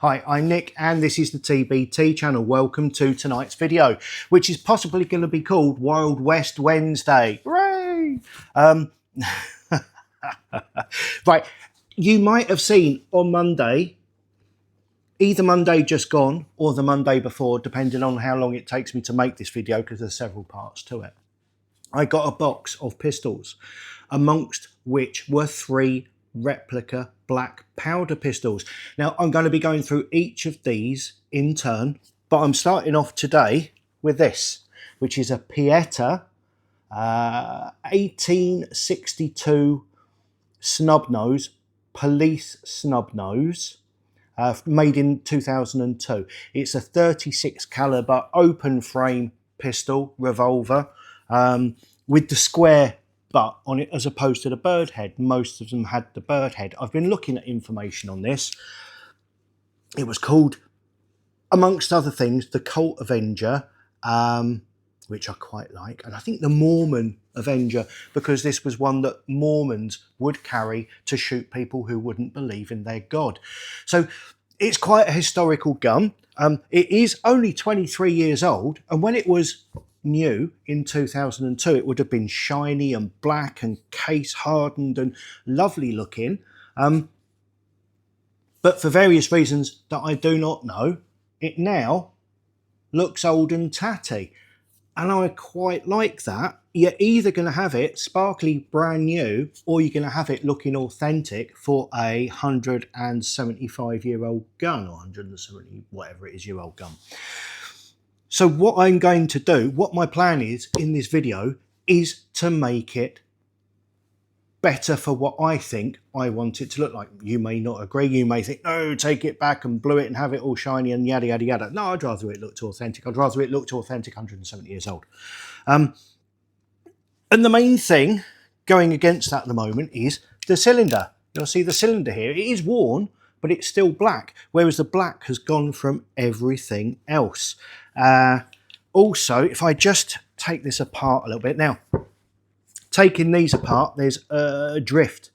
Hi, I'm Nick and this is the TbT channel. Welcome to tonight's video, which is possibly going to be called Wild West Wednesday. Hooray! Right, you might have seen on Monday, either Monday just gone or the Monday before, depending on how long it takes me to make this video because there's several parts to it. I got a box of pistols, amongst which were 3 replica black powder pistols. Now I'm going to be going through each of these in turn, but I'm starting off today with this, which is a Pietta 1862 snub nose, police snub nose, made in 2002. It's a 36 caliber open frame pistol revolver with the square butt on it as opposed to the bird head. Most of them had the bird head. I've been looking at information on this. It was called, amongst other things, the Colt Avenger, which I quite like, and I think the Mormon Avenger, because this was one that Mormons would carry to shoot people who wouldn't believe in their God. So it's quite a historical gun. It is only 23 years old, and when it was new in 2002 it would have been shiny and black and case hardened and lovely looking, but for various reasons that I do not know, it now looks old and tatty, and I quite like that. You're either going to have it sparkly brand new or you're going to have it looking authentic for a 175-year-old gun, or 170 whatever it is year old gun. So what I'm going to do, what my plan is in this video, is to make it better for what I think I want it to look like. You may not agree. You may think, no, take it back and blue it and have it all shiny and yada, yada, yada. No, I'd rather it looked authentic. I'd rather it looked authentic 170 years old. And the main thing going against that at the moment is the cylinder. You'll see the cylinder here. It is worn, but it's still black, whereas the black has gone from everything else. Also, if I just take this apart a little bit now, taking these apart, there's a drift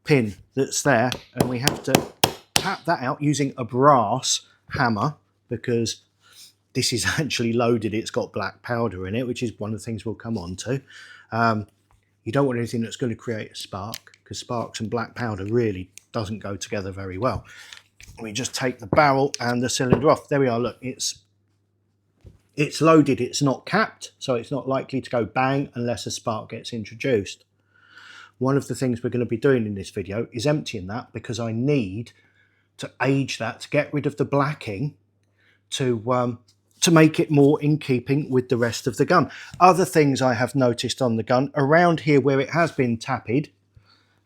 pin that's there, and we have to tap that out using a brass hammer because this is actually loaded. It's got black powder in it, which is one of the things we'll come on to. You don't want anything that's going to create a spark, because sparks and black powder really doesn't go together very well. We just take the barrel and the cylinder off. There we are. Look, it's loaded. It's not capped, so it's not likely to go bang unless a spark gets introduced. One of the things we're going to be doing in this video is emptying that, because I need to age that to get rid of the blacking to make it more in keeping with the rest of the gun. Other things I have noticed on the gun around here where it has been tapped.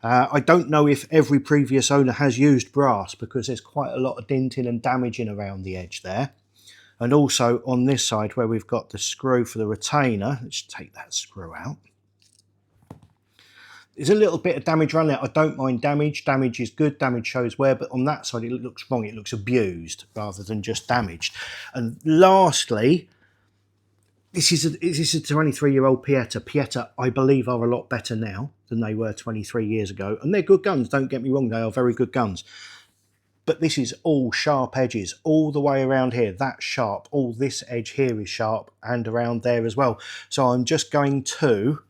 I don't know if every previous owner has used brass, because there's quite a lot of denting and damaging around the edge there. And also on this side where we've got the screw for the retainer, let's take that screw out. There's a little bit of damage around there. I don't mind damage. Damage is good. Damage shows wear, but on that side it looks wrong. It looks abused rather than just damaged. And lastly, this is a 23-year-old Pietta. Pietta, I believe, are a lot better now than they were 23 years ago. And they're good guns, don't get me wrong. They are very good guns. But this is all sharp edges all the way around here. That's sharp. All this edge here is sharp, and around there as well. So I'm just going to,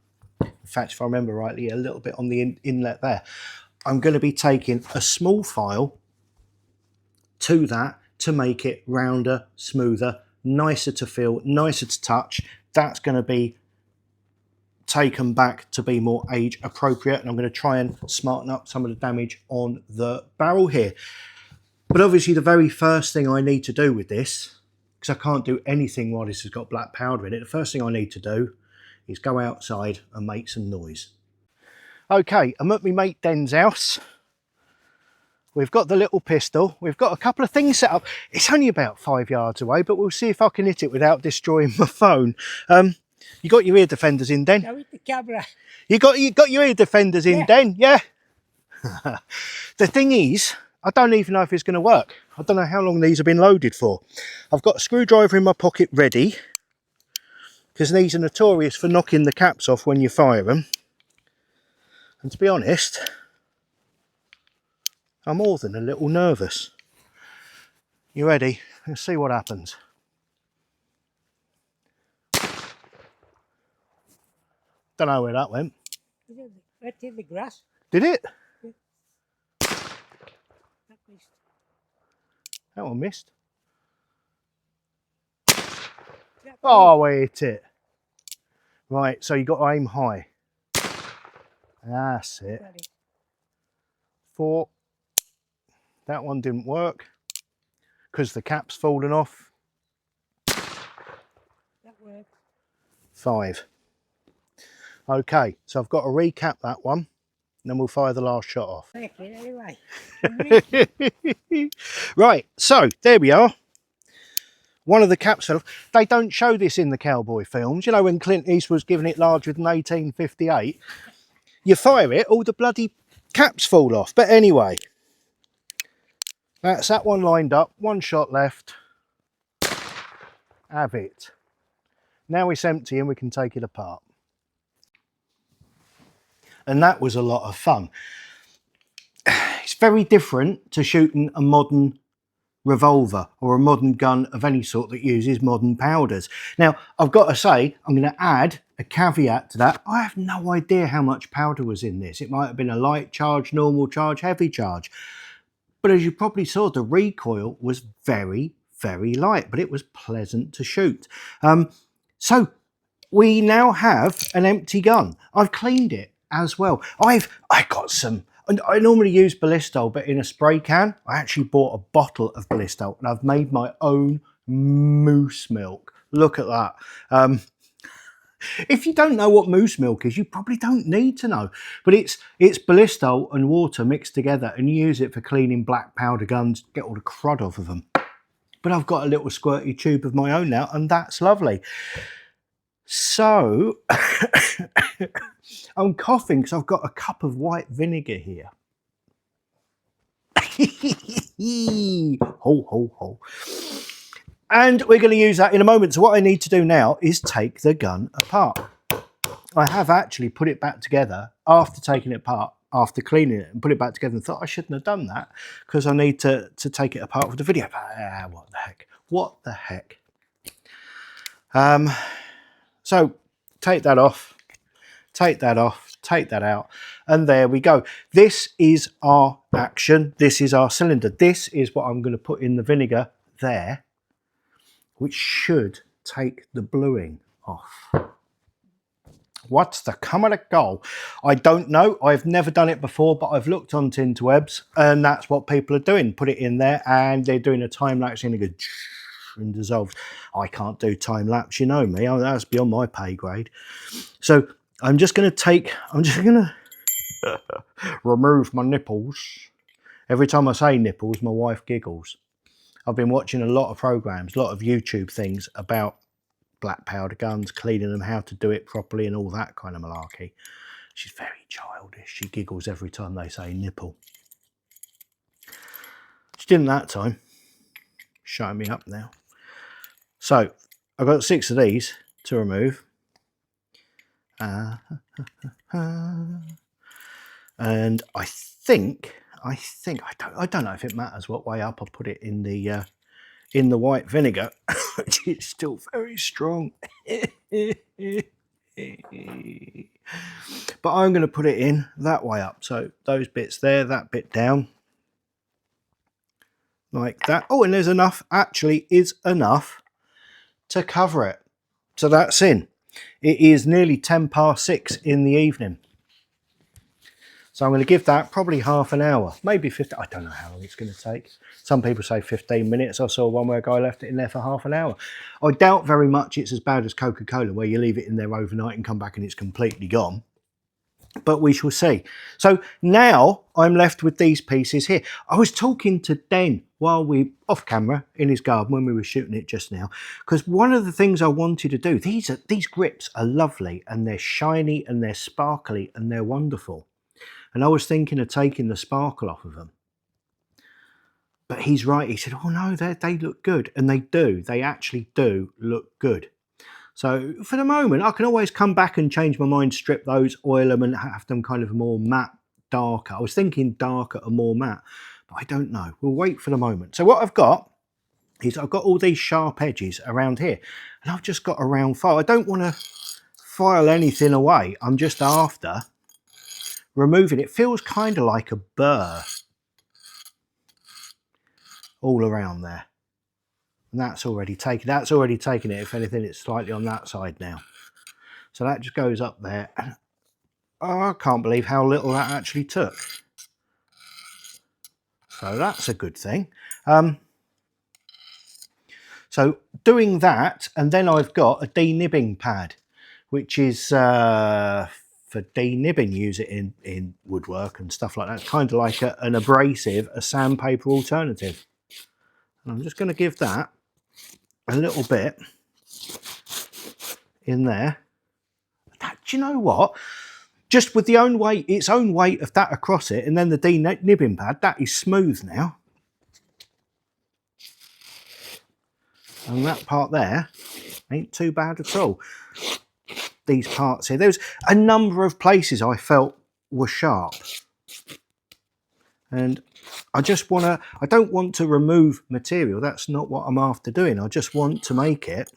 in fact, if I remember rightly, a little bit on the inlet there, I'm going to be taking a small file to that to make it rounder, smoother, nicer to feel, nicer to touch. That's going to be taken back to be more age appropriate, and I'm going to try and smarten up some of the damage on the barrel here. But obviously the very first thing I need to do with this, because I can't do anything while this has got black powder in it, the first thing I need to do is go outside and make some noise. Okay, I'm at my mate Den's house. We've got the little pistol. We've got a couple of things set up. It's only about 5 yards away, but we'll see if I can hit it without destroying my phone. You got your ear defenders in, Den? Yeah, with the camera. You got your ear defenders in, Den? Yeah. The thing is, I don't even know if it's going to work. I don't know how long these have been loaded for. I've got a screwdriver in my pocket ready, because these are notorious for knocking the caps off when you fire them. And to be honest, I'm more than a little nervous. You ready? Let's see what happens. Don't know where that went. Right in the grass. Did it? Yeah. That missed. That one missed. That Oh, we hit it. Right, so you got to aim high. That's it. got it. 4. That one didn't work because the cap's fallen off. That worked. 5. Okay, so I've got to recap that one, and then we'll fire the last shot off. Take it anyway. Right, so there we are. One of the caps fell off. They don't show this in the cowboy films. You know, when Clint Eastwood's giving it larger than 1858, you fire it, all the bloody caps fall off. But anyway, that's that one lined up. One shot left. Have it. Now it's empty and we can take it apart. And that was a lot of fun. It's very different to shooting a modern revolver or a modern gun of any sort that uses modern powders. Now, I've got to say, I'm going to add a caveat to that. I have no idea how much powder was in this. It might have been a light charge, normal charge, heavy charge. But as you probably saw, the recoil was very, very light, but it was pleasant to shoot. So we now have an empty gun. I've cleaned it as well. I got some, and I normally use Ballistol, but in a spray can. I actually bought a bottle of Ballistol and I've made my own moose milk. Look at that. If you don't know what moose milk is, you probably don't need to know. But it's Ballistol and water mixed together, and you use it for cleaning black powder guns, get all the crud off of them. But I've got a little squirty tube of my own now, and that's lovely. So I'm coughing because I've got a cup of white vinegar here. Ho, ho, ho. And we're going to use that in a moment. So what I need to do now is take the gun apart. I have actually put it back together after taking it apart, after cleaning it, and put it back together, and thought I shouldn't have done that because I need to take it apart for the video. But, what the heck? What the heck? So take that off, take that off, take that out, and there we go. This is our action. This is our cylinder. This is what I'm going to put in the vinegar there, which should take the bluing off. What's the come of the goal? I don't know. I've never done it before, but I've looked on Tinterwebs, and that's what people are doing. Put it in there, and they're doing a time lapse and it goes and dissolves. I can't do time lapse, you know me. That's beyond my pay grade. So I'm just going to remove my nipples. Every time I say nipples, my wife giggles. I've been watching a lot of programs, a lot of YouTube things about black powder guns, cleaning them, how to do it properly and all that kind of malarkey. She's very childish. She giggles every time they say nipple. She didn't that time. Showing me up now. So I've got 6 of these to remove. And I think I don't know if it matters what way up I put it in the white vinegar, which is still very strong. But I'm going to put it in that way up. So those bits there, that bit down, like that. Oh, and there's enough, actually is enough to cover it. So that's in. It is nearly 6:10 in the evening. So I'm going to give that probably half an hour, maybe 15. I don't know how long it's going to take. Some people say 15 minutes. I saw one where a guy left it in there for half an hour. I doubt very much it's as bad as Coca-Cola, where you leave it in there overnight and come back and it's completely gone. But we shall see. So now I'm left with these pieces here. I was talking to Den while we off camera in his garden when we were shooting it just now, because one of the things I wanted to do, these grips are lovely and they're shiny and they're sparkly and they're wonderful. And I was thinking of taking the sparkle off of them. But he's right. He said, oh no, they look good. And they do. They actually do look good. So for the moment, I can always come back and change my mind, strip those, oil them and have them kind of more matte, darker. I was thinking darker and more matte, but I don't know. We'll wait for the moment. So what I've got is I've got all these sharp edges around here, and I've just got a round file. I don't want to file anything away. I'm just after removing it. Feels kind of like a burr all around there. And that's already taken it. If anything, it's slightly on that side now. So that just goes up there. Oh, I can't believe how little that actually took. So that's a good thing. So doing that, and then I've got a denibbing pad, which is for denibbing, use it in woodwork and stuff like that. Kind of like an abrasive, a sandpaper alternative. And I'm just going to give that a little bit in there. That, do you know what? Just with the its own weight of that across it, and then the denibbing pad, that is smooth now. And that part there ain't too bad at all. These parts here, there's a number of places I felt were sharp. And I don't want to remove material. That's not what I'm after doing. I just want to make it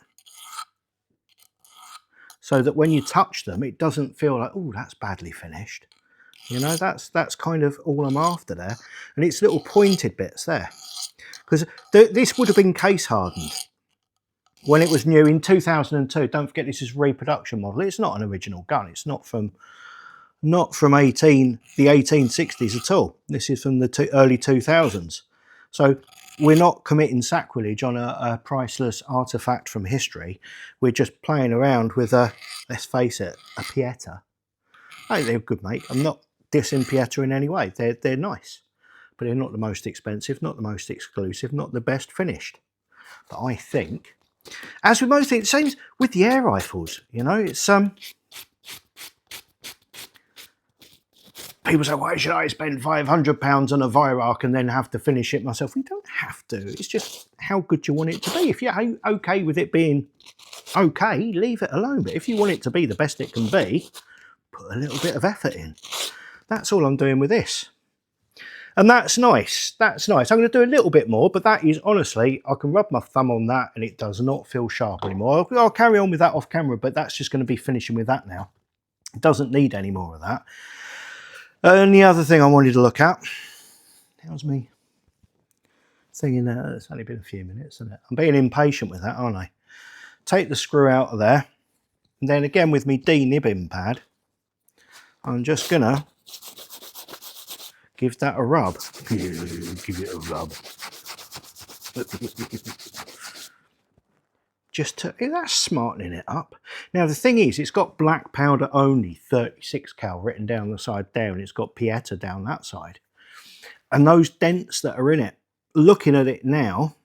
so that when you touch them, it doesn't feel like, oh, that's badly finished. You know, that's kind of all I'm after there. And it's little pointed bits there. Because this would have been case hardened when it was new in 2002. Don't forget, this is a reproduction model. It's not an original gun. It's not from the 1860s at all. This is from the early 2000s. So we're not committing sacrilege on a priceless artifact from history. We're just playing around with let's face it, a Pietta. I think they're good, mate. I'm not dissing Pietta in any way. They're nice, but they're not the most expensive, not the most exclusive, not the best finished. But I think, as with most things, same with the air rifles. You know, it's people say, why should I spend £500 on a Viroc and then have to finish it myself? We don't have to. It's just how good you want it to be. If you're okay with it being okay, leave it alone. But if you want it to be the best it can be, put a little bit of effort in. That's all I'm doing with this. And that's nice. That's nice. I'm going to do a little bit more, but that is honestly, I can rub my thumb on that and it does not feel sharp anymore. I'll carry on with that off camera, but that's just going to be finishing with that now. It doesn't need any more of that. And the other thing I wanted to look at, how's me thinking that it's only been a few minutes, isn't it? I'm being impatient with that, aren't I? Take the screw out of there, and then again with me denibbing pad, I'm just gonna give that a rub. Give it a rub. That's smartening it up. Now the thing is, it's got black powder only, 36 cal written down the side there, and it's got Pietta down that side. And those dents that are in it, looking at it now,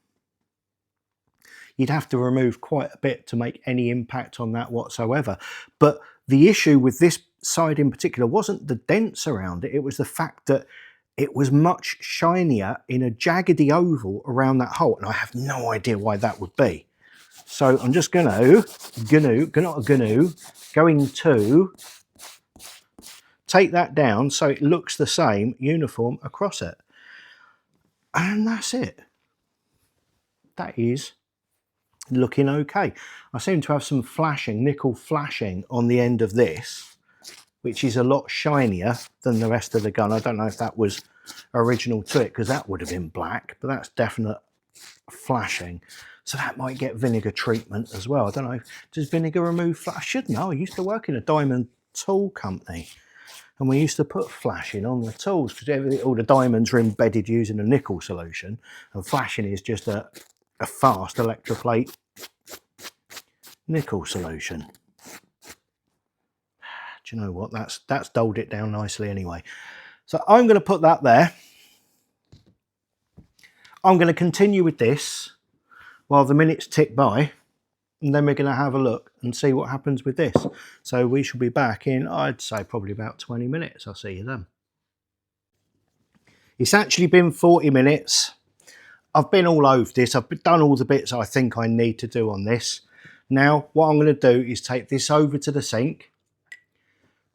you'd have to remove quite a bit to make any impact on that whatsoever. But the issue with this side in particular wasn't the dents around it, it was the fact that it was much shinier in a jaggedy oval around that hole, and I have no idea why that would be. So I'm just going to take that down so it looks the same, uniform across it. And that's it. That is looking okay. I seem to have some flashing, nickel flashing on the end of this, which is a lot shinier than the rest of the gun. I don't know if that was original to it, because that would have been black, but that's definite flashing. So that might get vinegar treatment as well. I don't know, does vinegar remove flash? I should know. I used to work in a diamond tool company, and we used to put flashing on the tools because all the diamonds are embedded using a nickel solution, and flashing is just a fast electroplate nickel solution. Do you know what? That's dulled it down nicely anyway. So I'm going to put that there. I'm going to continue with this while the minutes tick by, and then we're going to have a look and see what happens with this. So we shall be back in, I'd say, probably about 20 minutes. I'll see you then. It's actually been 40 minutes. I've been all over this. I've done all the bits I think I need to do on this. Now, what I'm going to do is take this over to the sink,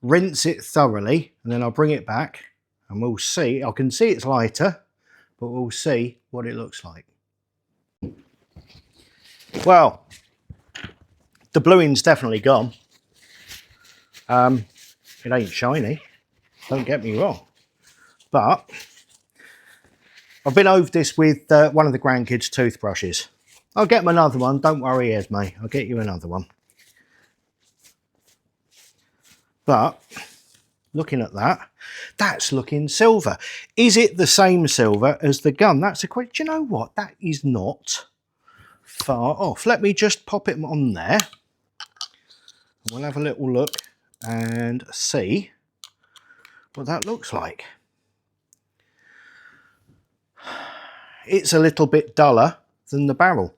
rinse it thoroughly, and then I'll bring it back and we'll see. I can see it's lighter, but we'll see what it looks like. Well, the bluing's definitely gone. It ain't shiny, don't get me wrong, but I've been over this with one of the grandkids' toothbrushes. I'll get him another one, don't worry, Esme, I'll get you another one. But looking at that, that's looking silver. Is it the same silver as the gun? That's a question. Do you know what? That is not far off. Let me just pop it on there. We'll have a little look and see what that looks like. It's a little bit duller than the barrel,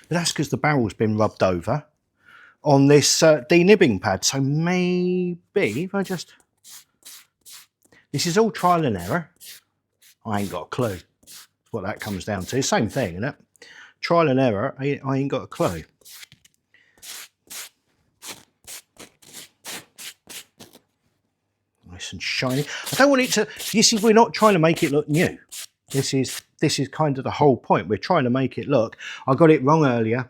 but that's because the barrel's been rubbed over on this denibbing pad. So maybe if I just, this is all trial and error. I ain't got a clue what that comes down to. Same thing, isn't it? Trial and error, I ain't got a clue. Nice and shiny. I don't want it to, you see, we're not trying to make it look new. This is kind of the whole point. We're trying to make it look, I got it wrong earlier.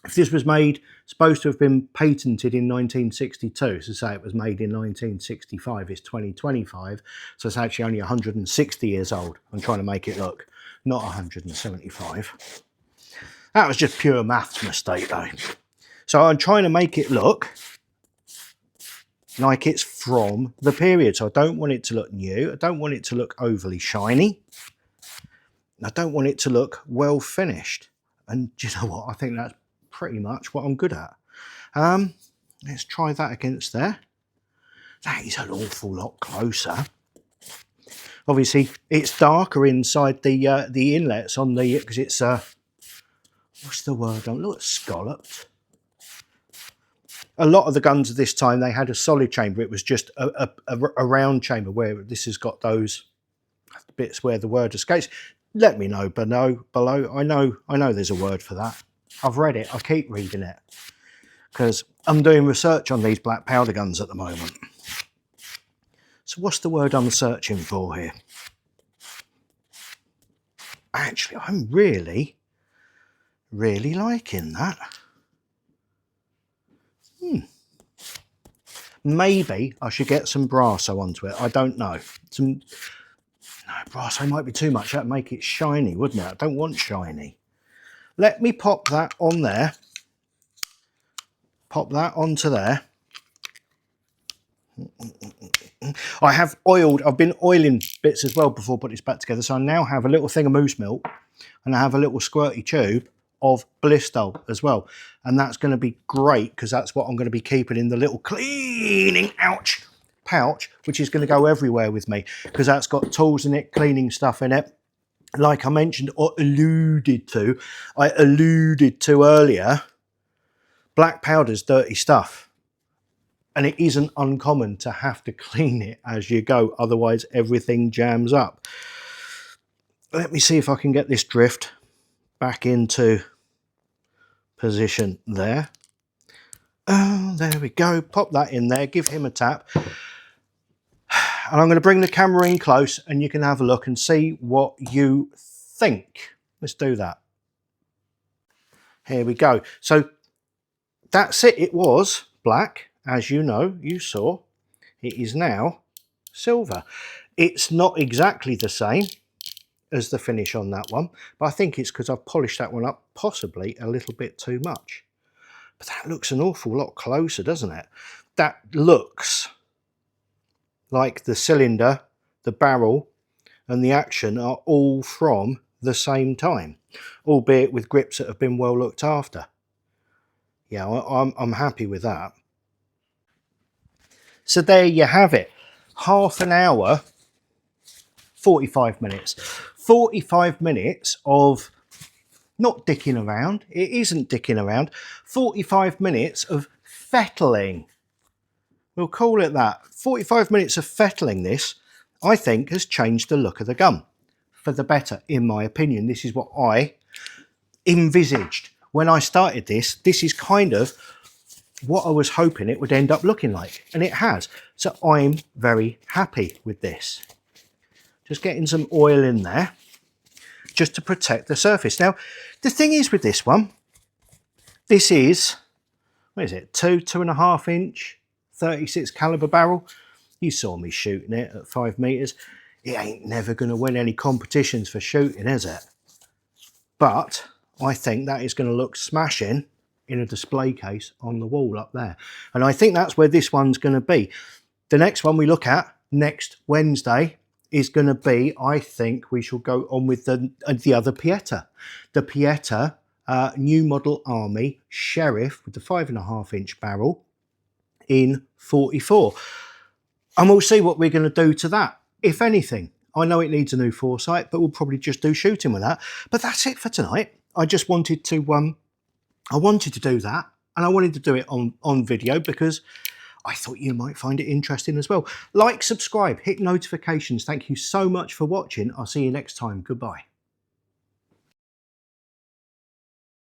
If this was made, supposed to have been patented in 1962, so say it was made in 1965, it's 2025, so it's actually only 160 years old. I'm trying to make it look, not 175. That was just pure maths mistake though. So I'm trying to make it look like it's from the period. So I don't want it to look new. I don't want it to look overly shiny. I don't want it to look well finished. And do you know what? I think that's pretty much what I'm good at. Let's try that against there. That is an awful lot closer. Obviously, it's darker inside the inlets on the, because it's what's the word? Don't look, scalloped. A lot of the guns of this time, they had a solid chamber. It was just a round chamber, where this has got those bits where the word escapes. Let me know below. I know there's a word for that. I've read it. I keep reading it because I'm doing research on these black powder guns at the moment. So what's the word I'm searching for here? Actually, I'm really liking that. Maybe I should get some Brasso onto it. I don't know. No, Brasso might be too much. That'd make it shiny, wouldn't it? I don't want shiny. Let me pop that on there. Pop that onto there. I have oiled, I've been oiling bits as well before I put this back together. So I now have a little thing of moose milk and I have a little squirty tube of Ballisto as well. And that's going to be great because that's what I'm going to be keeping in the little cleaning, ouch, pouch, which is going to go everywhere with me because that's got tools in it, cleaning stuff in it. Like I mentioned or alluded to earlier, black powder's dirty stuff. And it isn't uncommon to have to clean it as you go, otherwise everything jams up. Let me see if I can get this drift back into position there. Oh, there we go. Pop that in there, give him a tap. And I'm going to bring the camera in close and you can have a look and see what you think. Let's do that. Here we go. So that's it. It was black. As you know, you saw, it is now silver. It's not exactly the same as the finish on that one, but I think it's because I've polished that one up possibly a little bit too much. But that looks an awful lot closer, doesn't it? That looks like the cylinder, the barrel, and the action are all from the same time, albeit with grips that have been well looked after. Yeah, I'm happy with that. So there you have it, half an hour, 45 minutes. 45 minutes of not dicking around, it isn't dicking around, 45 minutes of fettling. We'll call it that. 45 minutes of fettling this, I think, has changed the look of the gun for the better, in my opinion. This is what I envisaged. When I started this, this is kind of what I was hoping it would end up looking like, and it has. So I'm very happy with this. Just getting some oil in there. just to protect the surface. Now, the thing is with this one, this is, what is it, 2.5 inch, 36 caliber barrel. You saw me shooting it at 5 meters. It ain't never going to win any competitions for shooting, is it? But I think that is going to look smashing in a display case on the wall up there. And I think that's where this one's going to be. The next one we look at next Wednesday is going to be, I think we shall go on with the other Pietta. The Pietta new model Army Sheriff with the 5.5 inch barrel in 44. And we'll see what we're going to do to that, if anything. I know it needs a new foresight, but we'll probably just do shooting with that. But that's it for tonight. I just wanted to do that, and I wanted to do it on video because I thought you might find it interesting as well. Like, subscribe, hit notifications. Thank you so much for watching. I'll see you next time. Goodbye.